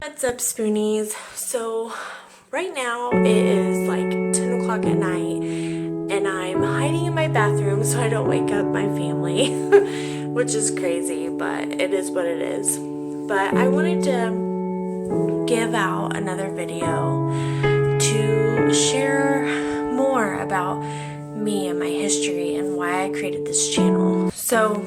What's up, Spoonies? So right now it is like 10 o'clock at night and I'm hiding in my bathroom so I don't wake up my family, which is crazy, but it is what it is. But I wanted to give out another video to share more about me and my history and why I created this channel. So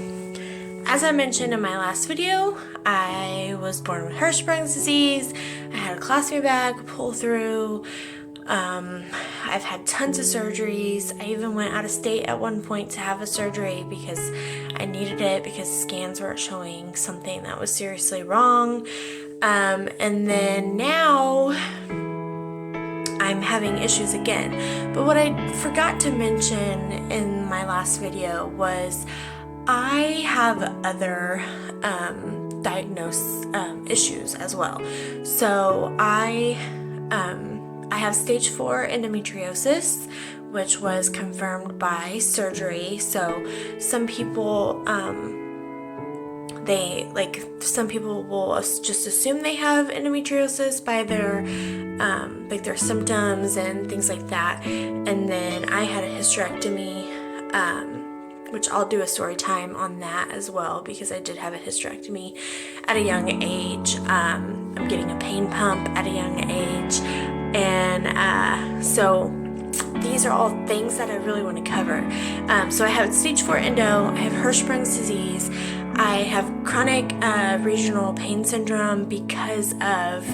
as I mentioned in my last video, I was born with Hirschprungs Disease. I had a colostomy bag, pull through. I've had tons of surgeries. I even went out of state at one point to have a surgery because I needed it because scans weren't showing something that was seriously wrong. And then now I'm having issues again. But what I forgot to mention in my last video was I have other diagnosed issues as well. So I have stage 4 endometriosis, which was confirmed by surgery. So some people some people will just assume they have endometriosis by their their symptoms and things like that. And then I had a hysterectomy, which I'll do a story time on that as well because I did have a hysterectomy at a young age. I'm getting a pain pump at a young age, and so these are all things that I really want to cover. So I have stage 4 endo, I have Hirschprungs disease, I have chronic regional pain syndrome because of,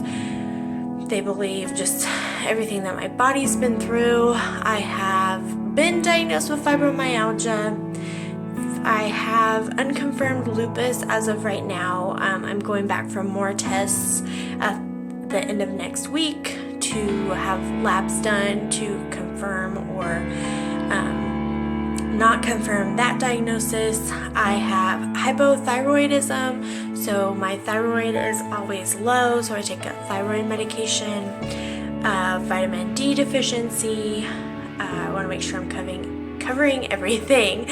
they believe, just everything that my body's been through. I have been diagnosed with fibromyalgia. I have unconfirmed lupus as of right now. I'm going back for more tests at the end of next week to have labs done to confirm or not confirm that diagnosis. I have hypothyroidism, so my thyroid is always low, so I take a thyroid medication. Vitamin D deficiency. I want to make sure I'm covering everything.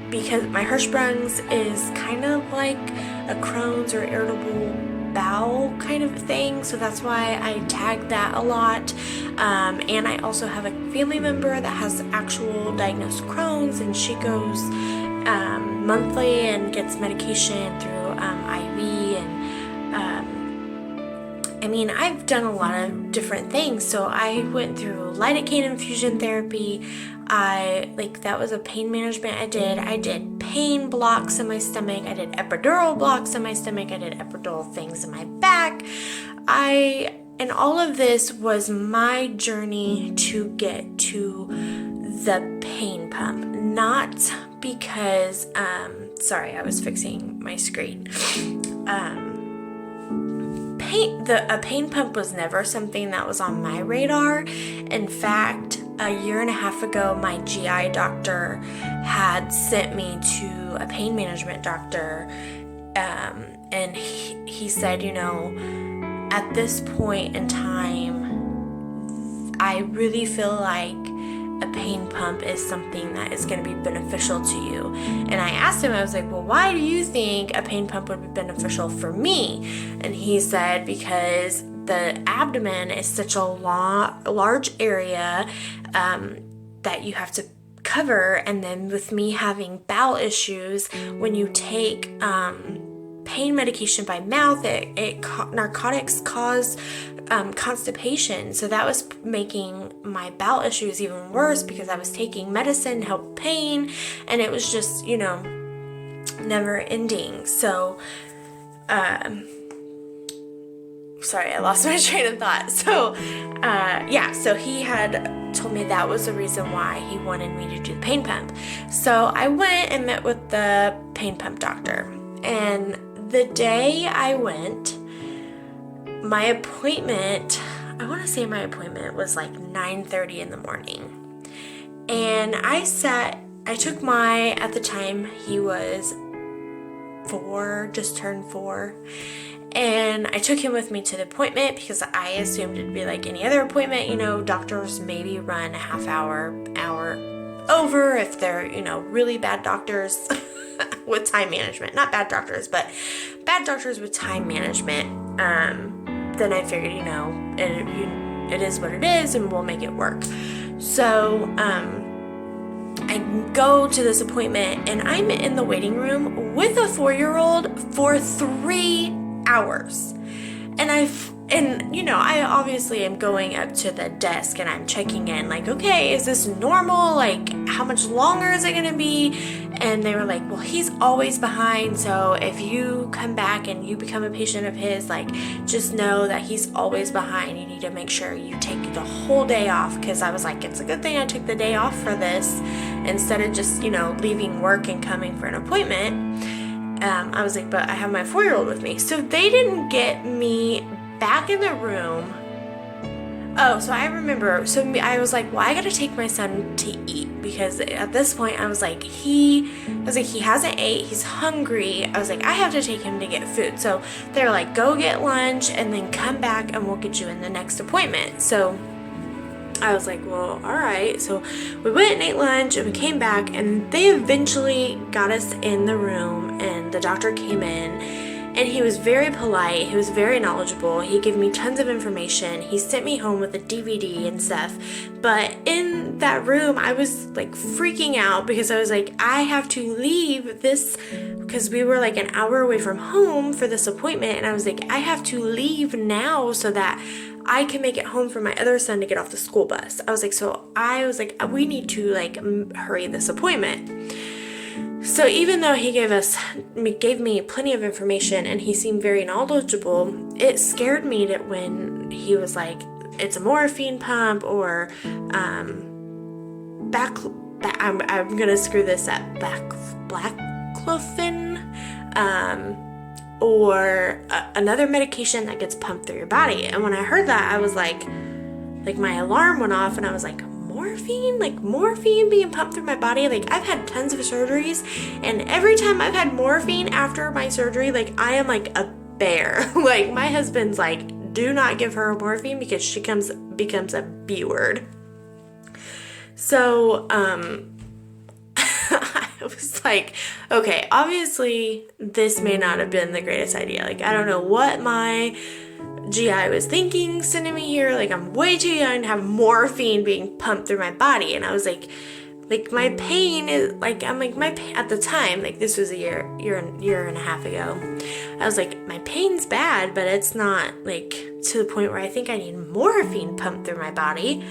Because my Hirschsprung's is kind of like a Crohn's or irritable bowel kind of thing, so that's why I tag that a lot. And I also have a family member that has actual diagnosed Crohn's, and she goes monthly and gets medication through IV, and I mean, I've done a lot of different things. So I went through lidocaine infusion therapy. That was a pain management I did pain blocks in my stomach. I did epidural blocks in my stomach. I did epidural things in my back. And all of this was my journey to get to the pain pump. Not because, sorry, I was fixing my screen. A pain pump was never something that was on my radar. In fact, a year and a half ago, my GI doctor had sent me to a pain management doctor, and he said, at this point in time, I really feel like a pain pump is something that is going to be beneficial to you. And I asked him, I was like, well, why do you think a pain pump would be beneficial for me? And he said, because the abdomen is such a large area that you have to cover. And then with me having bowel issues, when you take pain medication by mouth, narcotics cause constipation. So that was making my bowel issues even worse because I was taking medicine to help pain, and it was just, never ending. So, sorry, I lost my train of thought. So, so he had told me that was the reason why he wanted me to do the pain pump. So I went and met with the pain pump doctor, and the day I went, my appointment was like 9:30 in the morning. And at the time, he was 4, just turned 4. And I took him with me to the appointment because I assumed it'd be like any other appointment. Doctors maybe run a half hour over, if they're, really bad doctors with time management. Not bad doctors, but bad doctors with time management. Then I figured, it is what it is, and we'll make it work. So I go to this appointment, and I'm in the waiting room with a 4-year-old for 3 hours. And I obviously am going up to the desk and I'm checking in, like, okay, is this normal? Like, how much longer is it going to be? And they were like, well, he's always behind. So if you come back and you become a patient of his, like, just know that he's always behind. You need to make sure you take the whole day off. Because I was like, it's a good thing I took the day off for this instead of just, leaving work and coming for an appointment. I was like, but I have my 4-year-old with me. So they didn't get me back in the room. Oh, so I remember, I was like, well, I gotta take my son to eat, because at this point I was like, he hasn't ate, he's hungry. I was like, I have to take him to get food. So they're like, go get lunch and then come back and we'll get you in the next appointment. So I was like, well, all right. So we went and ate lunch and we came back, and they eventually got us in the room, and the doctor came in. And he was very polite. He was very knowledgeable. He gave me tons of information. He sent me home with a DVD and stuff. But in that room, I was like freaking out, because I was like, I have to leave this, because we were like an hour away from home for this appointment. And I was like, I have to leave now so that I can make it home for my other son to get off the school bus. I was like, we need to like hurry this appointment. So even though he gave me plenty of information and he seemed very knowledgeable, it scared me that when he was like, it's a morphine pump, or I'm gonna screw this up, baclofen, or another medication that gets pumped through your body. And when I heard that, I was like my alarm went off, and I was like, morphine being pumped through my body? Like, I've had tons of surgeries, and every time I've had morphine after my surgery, like, I am like a bear. Like, my husband's like, do not give her morphine, because she becomes a B word. So I was like, okay, obviously this may not have been the greatest idea. Like, I don't know what my GI was thinking sending me here. Like, I'm way too young to have morphine being pumped through my body. And I was like my pain is like, I'm like, my pain at the time, like, this was a year and a half ago, I was like, my pain's bad, but it's not like to the point where I think I need morphine pumped through my body.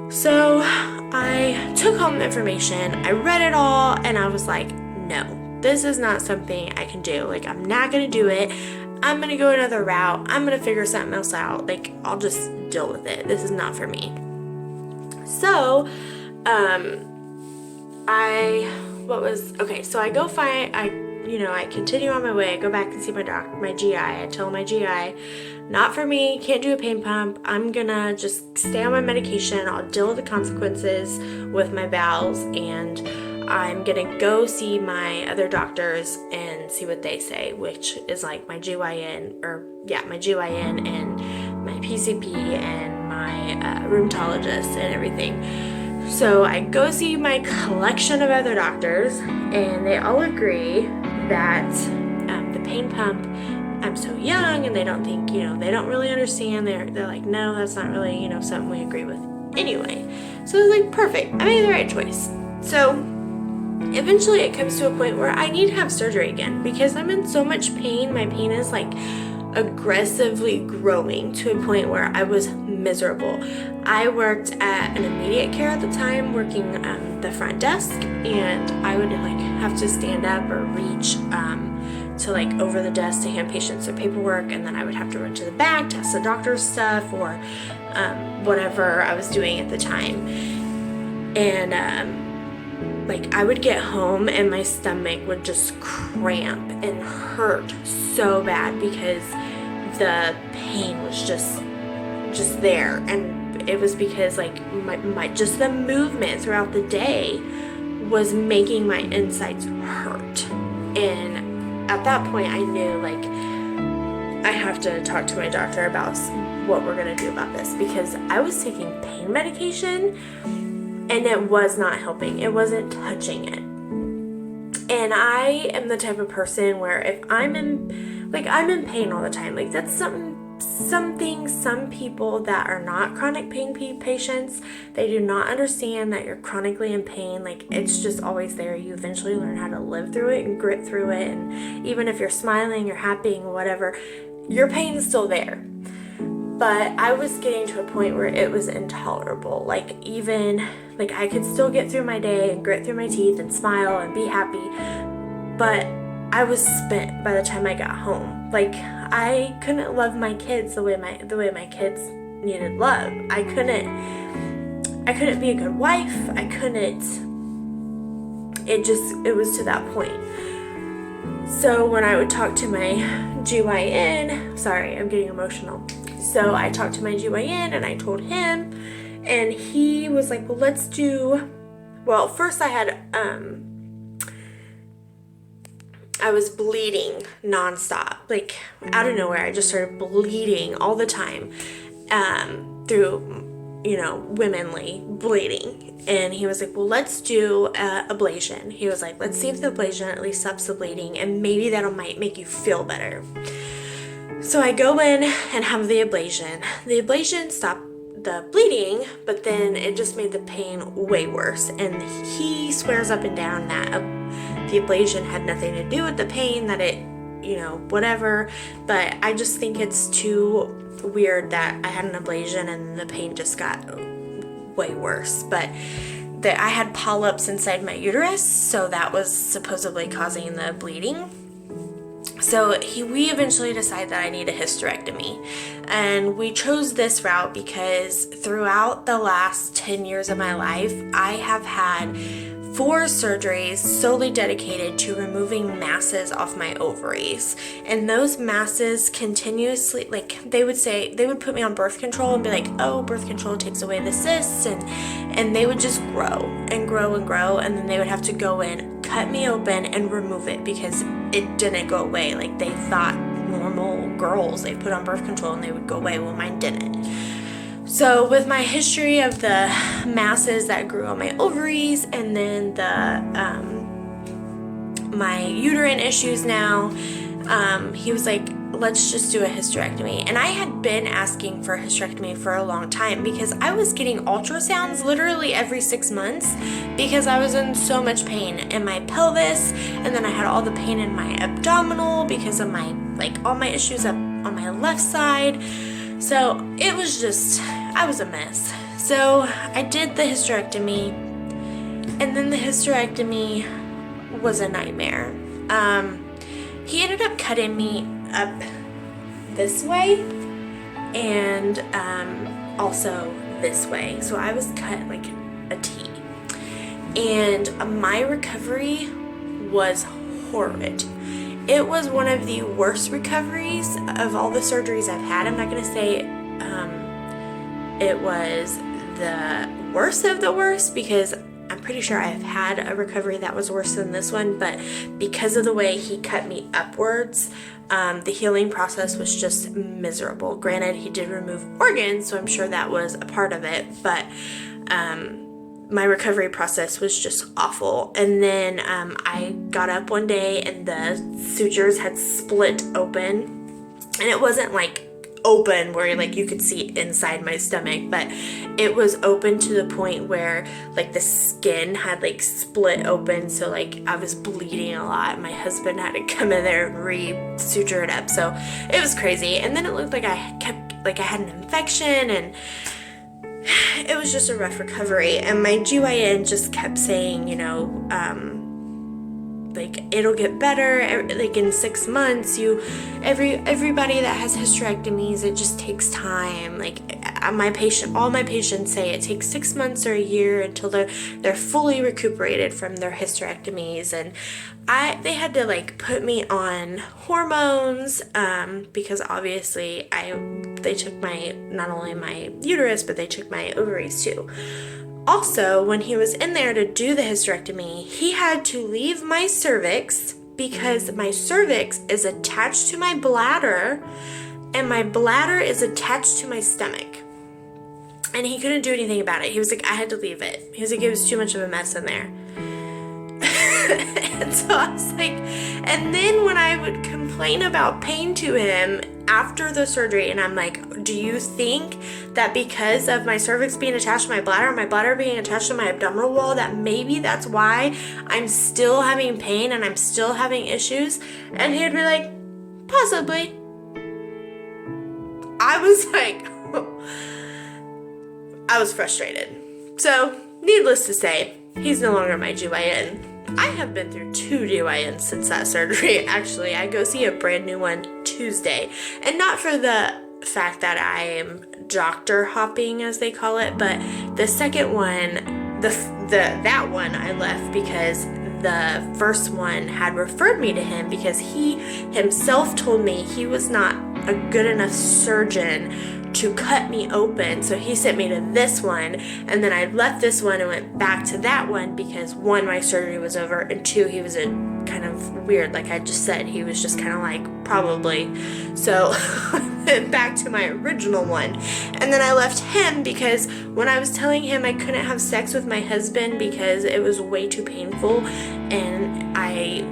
So I took home the information, I read it all, and I was like, no, this is not something I can do. Like, I'm not gonna do it. I'm going to go another route. I'm going to figure something else out. Like, I'll just deal with it. This is not for me. So, so I go find, I continue on my way. I go back and see my GI. I tell my GI, not for me, can't do a pain pump. I'm going to just stay on my medication. I'll deal with the consequences with my bowels, and I'm gonna go see my other doctors and see what they say, which is like my GYN and my PCP and my rheumatologist and everything. So I go see my collection of other doctors, and they all agree that the pain pump, I'm so young, and they don't think, they don't really understand. They're like, no, that's not really, something we agree with anyway. So it was like, perfect. I made the right choice. So eventually it comes to a point where I need to have surgery again, because I'm in so much pain. My pain is like aggressively growing to a point where I was miserable. I worked at an immediate care at the time, working the front desk, and I would like have to stand up or reach to like over the desk to hand patients their paperwork, and then I would have to run to the back to ask the doctor's stuff, or whatever I was doing at the time. And like, I would get home and my stomach would just cramp and hurt so bad, because the pain was just there. And it was because like my just the movement throughout the day was making my insides hurt. And at that point I knew, like, I have to talk to my doctor about what we're gonna do about this, because I was taking pain medication, and it was not helping. It wasn't touching it. And I am the type of person where if I'm in pain all the time. Like, that's something some people that are not chronic pain patients, they do not understand that you're chronically in pain. Like, it's just always there. You eventually learn how to live through it and grit through it. And even if you're smiling, you're happy, whatever, your pain is still there. But I was getting to a point where it was intolerable. Like, even, like, I could still get through my day and grit through my teeth and smile and be happy, but I was spent by the time I got home. Like, I couldn't love my kids the way my kids needed love. I couldn't be a good wife. It was to that point. So when I would talk to my GYN, sorry, I'm getting emotional. So I talked to my GYN and I told him, and he was like, well, first I was bleeding nonstop, like out of nowhere. I just started bleeding all the time, through, womanly bleeding. And he was like, well, let's do ablation. He was like, let's see if the ablation at least stops the bleeding, and maybe that might make you feel better. So I go in and have the ablation. The ablation stopped the bleeding, but then it just made the pain way worse. And he swears up and down that the ablation had nothing to do with the pain, that it, whatever. But I just think it's too weird that I had an ablation and the pain just got way worse. But I had polyps inside my uterus, so that was supposedly causing the bleeding. So we eventually decided that I need a hysterectomy, and we chose this route because throughout the last 10 years of my life, I have had 4 surgeries solely dedicated to removing masses off my ovaries. And those masses continuously, like, they would put me on birth control and be like, oh, birth control takes away the cysts, and they would just grow and grow and grow, and then they would have to go in, cut me open, and remove it because it didn't go away. Like, they thought normal girls, they put on birth control and they would go away. Well, mine didn't. So with my history of the masses that grew on my ovaries, and then my uterine issues now, he was like, let's just do a hysterectomy. And I had been asking for a hysterectomy for a long time because I was getting ultrasounds literally every 6 months because I was in so much pain in my pelvis, and then I had all the pain in my abdominal because of all my issues up on my left side. So it was just, I was a mess. So I did the hysterectomy, and then the hysterectomy was a nightmare. He ended up cutting me up this way and also this way. So I was cut like a T. And my recovery was horrid. It was one of the worst recoveries of all the surgeries I've had. I'm not going to say it was the worst of the worst, because I'm pretty sure I've had a recovery that was worse than this one, but because of the way he cut me upwards, the healing process was just miserable. Granted, he did remove organs, so I'm sure that was a part of it, but my recovery process was just awful. And then I got up one day and the sutures had split open, and it wasn't like open where like you could see inside my stomach, but it was open to the point where like the skin had like split open, so like I was bleeding a lot. My husband had to come in there and re-suture it up, so it was crazy. And then it looked like I had an infection, and it was just a rough recovery. And my GYN just kept saying, like, it'll get better, like in 6 months. Everybody that has hysterectomies, it just takes time. Like, all my patients say it takes 6 months or a year until they're fully recuperated from their hysterectomies. And they had to like put me on hormones because obviously they took not only my uterus, but they took my ovaries too. Also, when he was in there to do the hysterectomy, he had to leave my cervix because my cervix is attached to my bladder and my bladder is attached to my stomach. And he couldn't do anything about it. He was like, I had to leave it. He was like, it was too much of a mess in there. And so I was like, and then when I would complain about pain to him after the surgery, and I'm like, do you think that because of my cervix being attached to my bladder being attached to my abdominal wall, that maybe that's why I'm still having pain and I'm still having issues? And he'd be like, possibly. I was like, I was frustrated. So, needless to say, he's no longer my GYN. I have been through 2 GYNs since that surgery. Actually, I go see a brand new one Tuesday. And not for the fact that I am doctor hopping, as they call it, but the second one, that one I left because the first one had referred me to him because he himself told me he was not a good enough surgeon to cut me open, so he sent me to this one, and then I left this one and went back to that one because 1, my surgery was over, and 2, he was a kind of weird, like I just said, he was just kind of like, probably. So I went back to my original one, and then I left him because when I was telling him I couldn't have sex with my husband because it was way too painful and I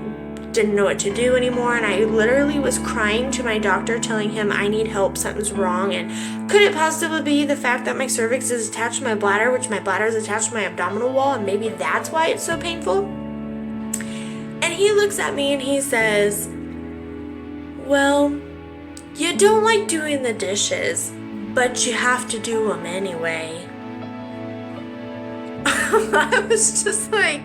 didn't know what to do anymore, and I literally was crying to my doctor telling him I need help, something's wrong, and could it possibly be the fact that my cervix is attached to my bladder, which my bladder is attached to my abdominal wall, and maybe that's why it's so painful? And he looks at me and he says, well, you don't like doing the dishes, but you have to do them anyway. I was just like,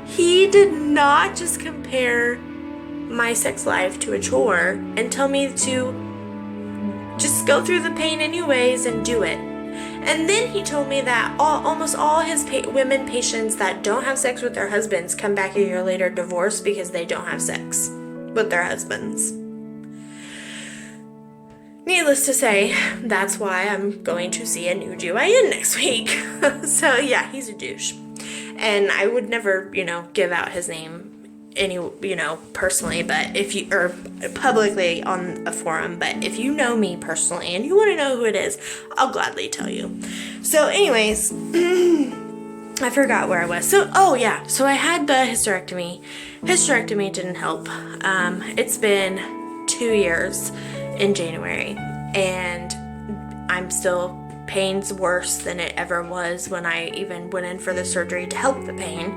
he did not just compare my sex life to a chore and tell me to just go through the pain anyways and do it. And then he told me that almost all his women patients that don't have sex with their husbands come back a year later divorced because they don't have sex with their husbands. Needless to say, that's why I'm going to see a new GYN next week. So yeah, he's a douche. And I would never, give out his name personally, but or publicly on a forum, but if you know me personally and you want to know who it is, I'll gladly tell you. So anyways, I forgot where I was. So I had the hysterectomy. Hysterectomy didn't help. It's been 2 years in January, and I'm still pain's worse than it ever was when I even went in for the surgery to help the pain.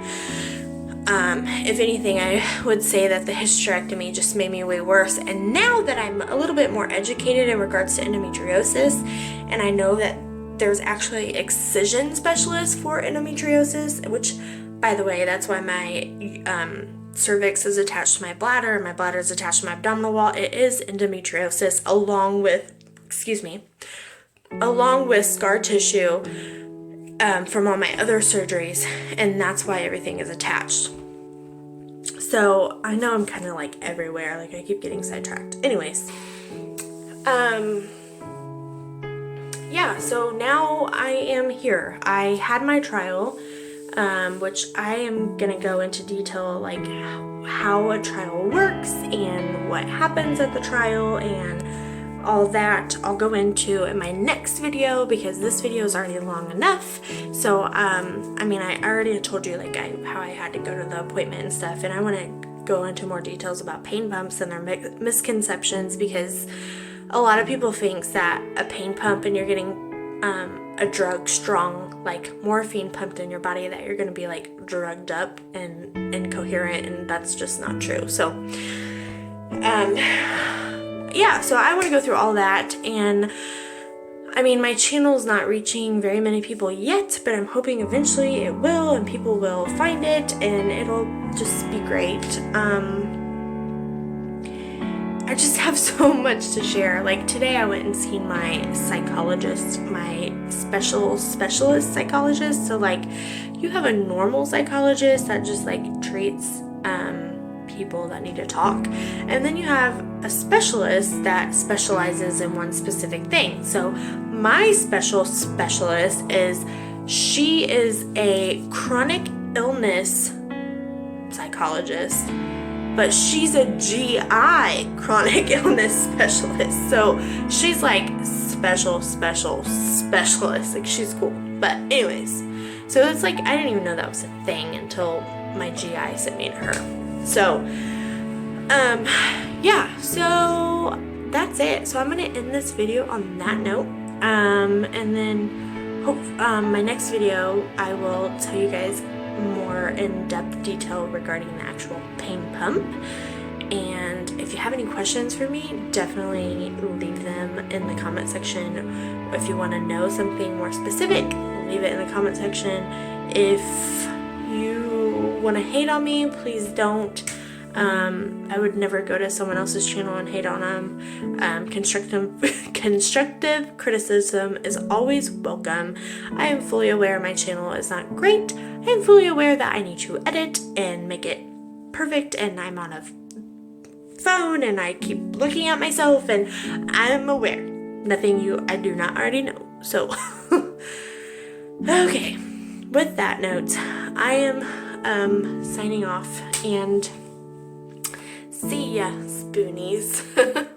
If anything, I would say that the hysterectomy just made me way worse. And now that I'm a little bit more educated in regards to endometriosis, and I know that there's actually excision specialists for endometriosis, which, by the way, that's why my cervix is attached to my bladder and my bladder is attached to my abdominal wall. It is endometriosis along with scar tissue from all my other surgeries, and that's why everything is attached. So I know I'm kind of like everywhere, like I keep getting sidetracked. Anyways, so now I am here. I had my trial, which I am gonna go into detail, like how a trial works and what happens at the trial and all that I'll go into in my next video because this video is already long enough. So I already told you how I had to go to the appointment and stuff, and I want to go into more details about pain pumps and their misconceptions, because a lot of people think that a pain pump and you're getting a drug strong like morphine pumped in your body, that you're going to be like drugged up and incoherent, and that's just not true. So so I want to go through all that, and my channel's not reaching very many people yet, but I'm hoping eventually it will, and people will find it, and it'll just be great. I just have so much to share. Like today I went and seen my psychologist, my specialist psychologist. So you have a normal psychologist that just treats people that need to talk, and then you have a specialist that specializes in one specific thing. So my specialist she is a chronic illness psychologist, but she's a GI chronic illness specialist. So she's specialist. Like, she's cool. But anyways, so it's like, I didn't even know that was a thing until my GI sent me to her. So, yeah, so that's it. So I'm going to end this video on that note. And then my next video, I will tell you guys more in-depth detail regarding the actual pain pump. And if you have any questions for me, definitely leave them in the comment section. If you want to know something more specific, leave it in the comment section. If you want to hate on me, please don't. I would never go to someone else's channel and hate on them. Constructive criticism is always welcome. I am fully aware my channel is not great. I am fully aware that I need to edit and make it perfect, and I'm on a phone and I keep looking at myself, and I'm aware. Nothing I do not already know. So, okay. With that note, I am signing off, and see ya, Spoonies.